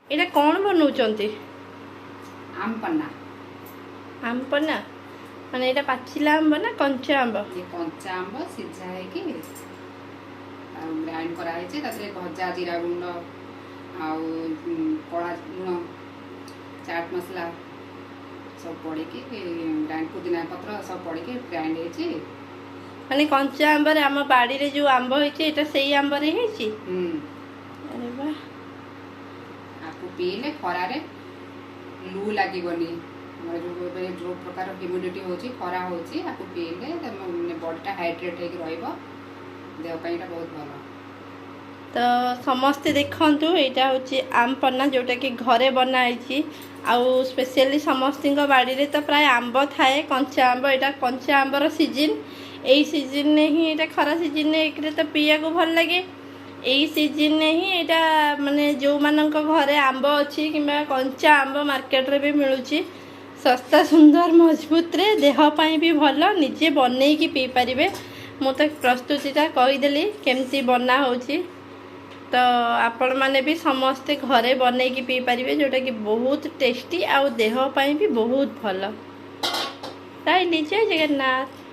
ଏଇଟା କ'ଣ ବନଉଛନ୍ତି? आमपन्ना ଆମ୍ବ ନା ମାନେ ଏଇଟା ପାଚିଲା ଆମ୍ବ ନା କଞ୍ଚା ଆମ୍ବ? ये कंचा आंब सिझा है कि ग्राइंड कराई तारे भजा जीरा गुंड आउ कड़ा लुण चाट मसला सब पड़ी ग्राइंड पुदीना पत्र सब पड़ी ग्राइंड है ମାନେ କଞ୍ଚା ଆମ୍ବରେ ଆମ ବାଡ଼ିରେ ଯୋଉ ଆମ୍ବ ହେଇଛି ଏଇଟା ସେଇ ଆମ୍ବରେ ହେଇଛି। ଆରେ ବାଃ। आपको पीले खरारे लू लगनी जो प्रकार ह्यूमिडिटी होची खरा होची आपको पीले बॉडीटा हाइड्रेट होकर रहिबो देहपाई बहुत भल। तो समस्ते देखंतु एटा होची आमपन्ना जोटा कि घरे बनाई आउ स्पेशली समस्त बाड़ी तो प्राय आंब थाए कंचा आंब एटा कंचा आंबर सीजन यही सीजन में ही एटा खरा सीजन में एक तो पीया को भल लगे यही सीजन में ही एटा माने जो मानक घरे आंब अच्छी कि कंचा आंब मार्केट रे भी मिलूची सस्ता सुंदर मजबूत रे देहपाई भी भल निजे बनई की पी पारे। मु तो प्रस्तुतिटा कहीदेली केमती बना होची तो आपण मैंने भी समस्ते घरे बनई की पी पारे जोटा कि बहुत टेस्टी आउ देहपाई भी बहुत भल। ताई जय जगन्नाथ।